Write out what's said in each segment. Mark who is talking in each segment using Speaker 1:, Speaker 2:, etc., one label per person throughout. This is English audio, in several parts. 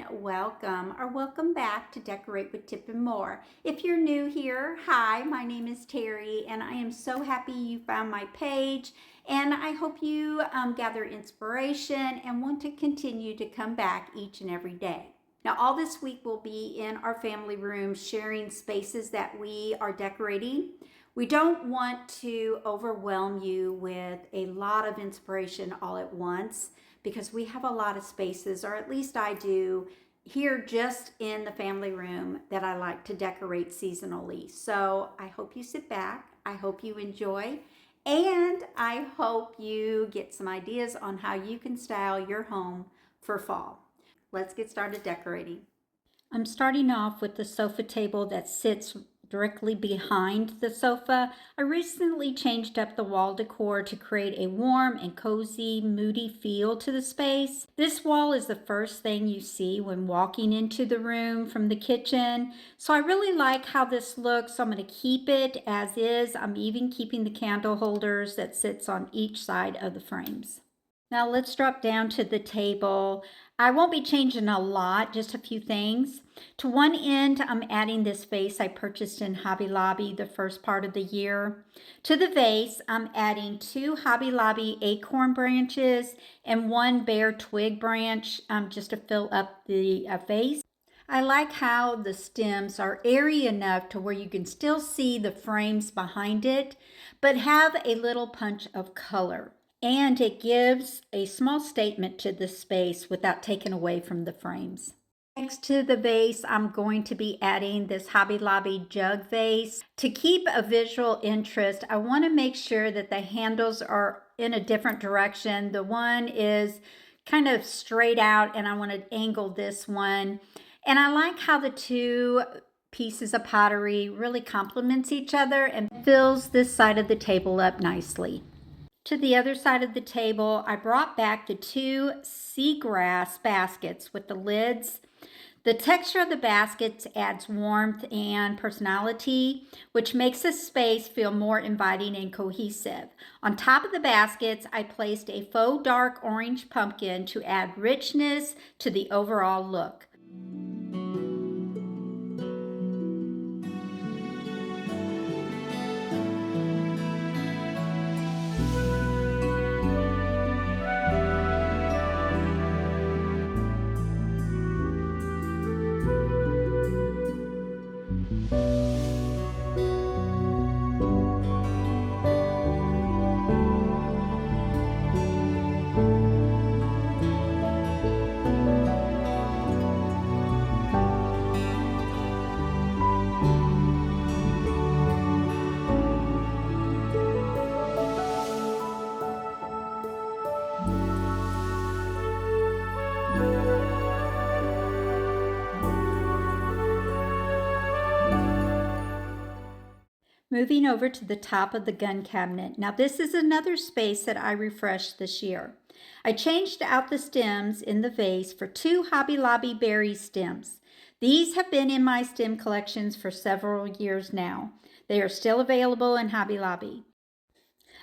Speaker 1: everyone. Welcome back to Decorate with Tip and More. If you're new here, hi, my name is Terry, and I am so happy you found my page. And I hope you gather inspiration and want to continue to come back each and every day. Now, all this week we'll be in our family room sharing spaces that we are decorating. We don't want to overwhelm you with a lot of inspiration all at once, because we have a lot of spaces, or at least I do, here just in the family room that I like to decorate seasonally. So I hope you sit back, I hope you enjoy, and I hope you get some ideas on how you can style your home for fall. Let's get started decorating. I'm starting off with the sofa table that sits directly behind the sofa. I recently changed up the wall decor to create a warm and cozy, moody feel to the space. This wall is the first thing you see when walking into the room from the kitchen. So I really like how this looks. So I'm going to keep it as is. I'm even keeping the candle holders that sits on each side of the frames. Now let's drop down to the table. I won't be changing a lot, just a few things. To one end, I'm adding this vase I purchased in Hobby Lobby the first part of the year. To the vase, I'm adding 2 Hobby Lobby acorn branches and 1 bare twig branch just to fill up the vase. I like how the stems are airy enough to where you can still see the frames behind it, but have a little punch of color. And it gives a small statement to the space without taking away from the frames. Next to the vase, I'm going to be adding this Hobby Lobby jug vase. To keep a visual interest, I want to make sure that the handles are in a different direction. The one is kind of straight out, and I want to angle this one. And I like how the 2 pieces of pottery really complements each other and fills this side of the table up nicely. To the other side of the table, I brought back the 2 seagrass baskets with the lids. The texture of the baskets adds warmth and personality, which makes the space feel more inviting and cohesive. On top of the baskets, I placed a faux dark orange pumpkin to add richness to the overall look. Moving over to the top of the gun cabinet. Now this is another space that I refreshed this year. I changed out the stems in the vase for 2 Hobby Lobby berry stems. These have been in my stem collections for several years now. They are still available in Hobby Lobby.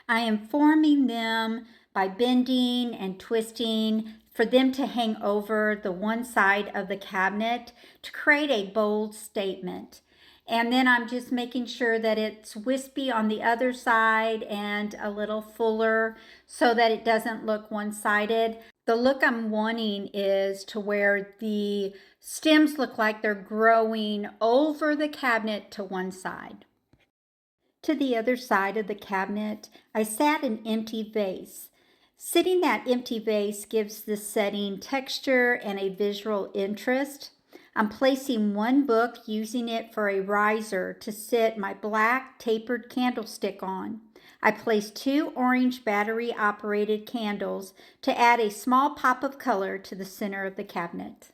Speaker 1: I am forming them by bending and twisting for them to hang over the one side of the cabinet to create a bold statement. And then I'm just making sure that it's wispy on the other side and a little fuller so that it doesn't look one-sided. The look I'm wanting is to where the stems look like they're growing over the cabinet to one side. To the other side of the cabinet, I sat an empty vase. Sitting that empty vase gives the setting texture and a visual interest. I'm placing 1 book, using it for a riser to sit my black tapered candlestick on. I placed 2 orange battery-operated candles to add a small pop of color to the center of the cabinet.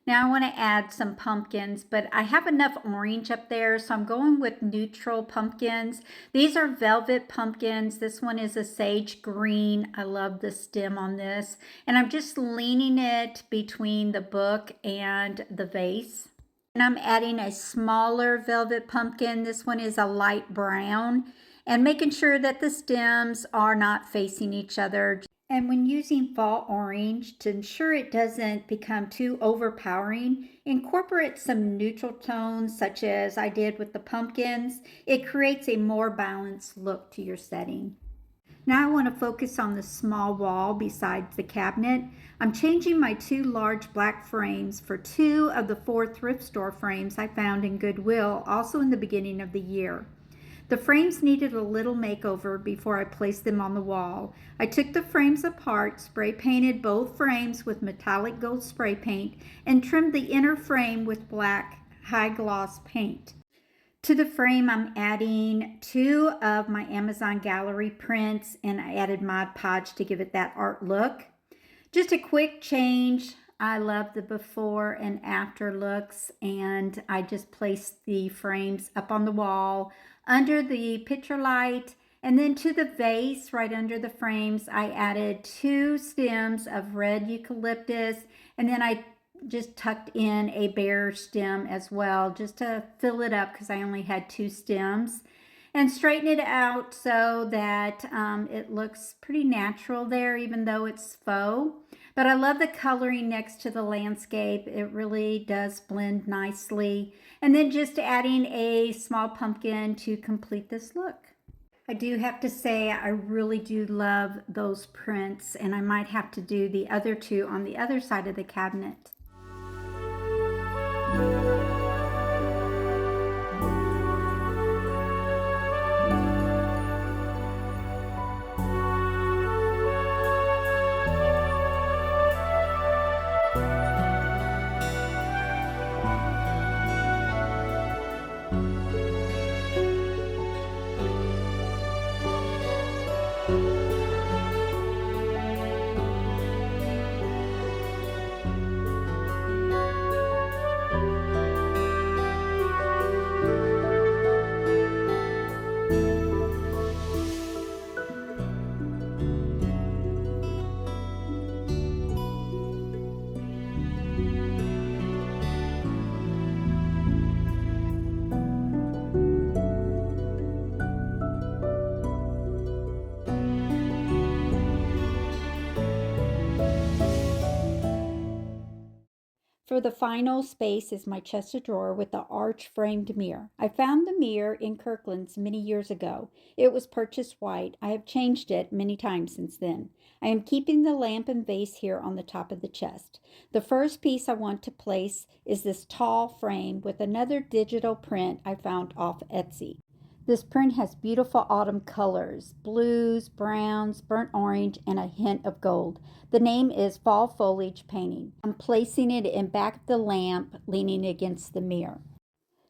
Speaker 1: Now I want to add some pumpkins, but I have enough orange up there, so I'm going with neutral pumpkins. These are velvet pumpkins. This one is a sage green. I love the stem on this. And I'm just leaning it between the book and the vase. And I'm adding a smaller velvet pumpkin. This one is a light brown. And making sure that the stems are not facing each other. And when using fall orange, to ensure it doesn't become too overpowering, incorporate some neutral tones such as I did with the pumpkins. It creates a more balanced look to your setting. Now I want to focus on the small wall beside the cabinet. I'm changing my 2 large black frames for 2 of the 4 thrift store frames I found in Goodwill, also in the beginning of the year. The frames needed a little makeover before I placed them on the wall. I took the frames apart, spray painted both frames with metallic gold spray paint, and trimmed the inner frame with black high gloss paint. To the frame, I'm adding 2 of my Amazon gallery prints, and I added Mod Podge to give it that art look. Just a quick change. I love the before and after looks, and I just placed the frames up on the wall under the picture light. And then to the vase right under the frames, I added 2 stems of red eucalyptus, and then I just tucked in a bare stem as well, just to fill it up because I only had 2 stems, and straighten it out so that it looks pretty natural there, even though it's faux. But I love the coloring next to the landscape. It really does blend nicely. And then just adding a small pumpkin to complete this look. I do have to say I really do love those prints, and I might have to do the other 2 on the other side of the cabinet. For the final space is my chest of drawer with the arch framed mirror. I found the mirror in Kirkland's many years ago. It was purchased white. I have changed it many times since then. I am keeping the lamp and vase here on the top of the chest. The first piece I want to place is this tall frame with another digital print I found off Etsy. This print has beautiful autumn colors, blues, browns, burnt orange, and a hint of gold. The name is Fall Foliage Painting. I'm placing it in back of the lamp, leaning against the mirror.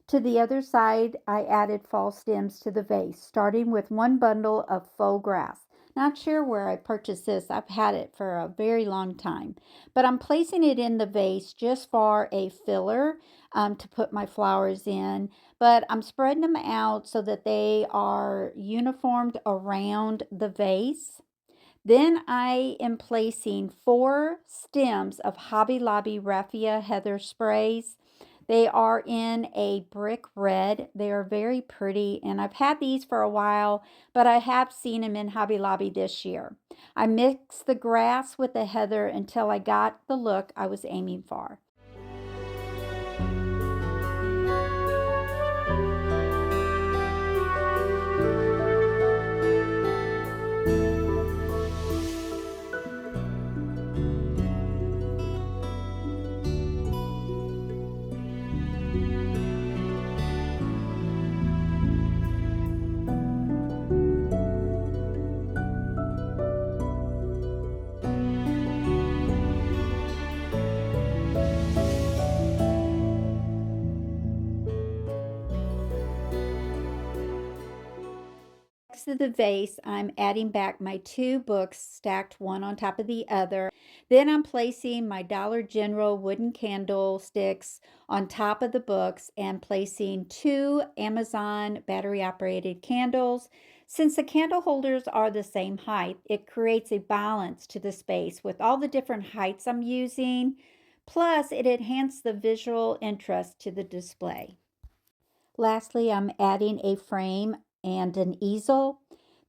Speaker 1: To the other side, I added fall stems to the vase, starting with 1 bundle of faux grass. Not sure where I purchased this. I've had it for a very long time. But I'm placing it in the vase just for a filler to put my flowers in. But I'm spreading them out so that they are uniformed around the vase. Then I am placing 4 stems of Hobby Lobby Raffia Heather sprays. They are in a brick red. They are very pretty, and I've had these for a while, but I have seen them in Hobby Lobby this year. I mixed the grass with the heather until I got the look I was aiming for. Next to the vase, I'm adding back my 2 books stacked one on top of the other. Then I'm placing my Dollar General wooden candlesticks on top of the books and placing 2 Amazon battery operated candles. Since the candle holders are the same height, it creates a balance to the space with all the different heights I'm using. Plus, it enhances the visual interest to the display. Lastly, I'm adding a frame and an easel.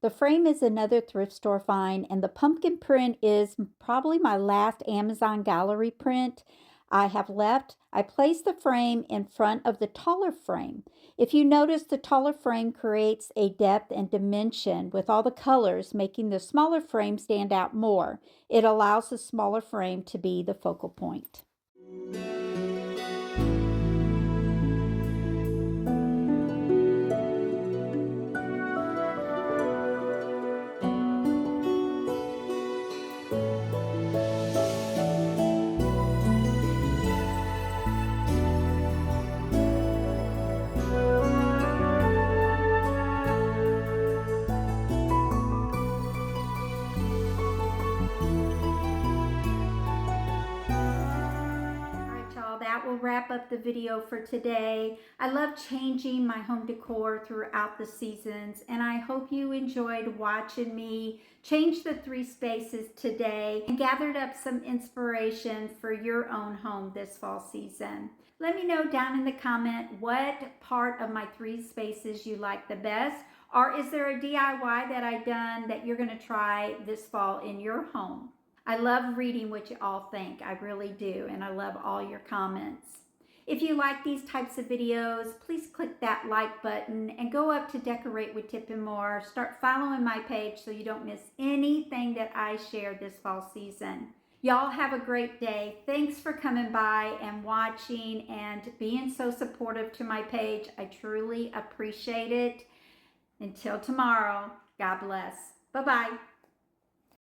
Speaker 1: The frame is another thrift store find, and the pumpkin print is probably my last Amazon gallery print I placed the frame in front of the taller frame. If you notice, the taller frame creates a depth and dimension with all the colors, making the smaller frame stand out more. It allows the smaller frame to be the focal point. That will wrap up the video for today. I love changing my home decor throughout the seasons, and I hope you enjoyed watching me change the 3 spaces today and gathered up some inspiration for your own home this fall season. Let me know down in the comment what part of my 3 spaces you like the best, or is there a DIY that I've done that you're going to try this fall in your home? I love reading what you all think. I really do. And I love all your comments. If you like these types of videos, please click that like button and go up to Decorate with Tip and More. Start following my page so you don't miss anything that I share this fall season. Y'all have a great day. Thanks for coming by and watching and being so supportive to my page. I truly appreciate it. Until tomorrow, God bless. Bye-bye.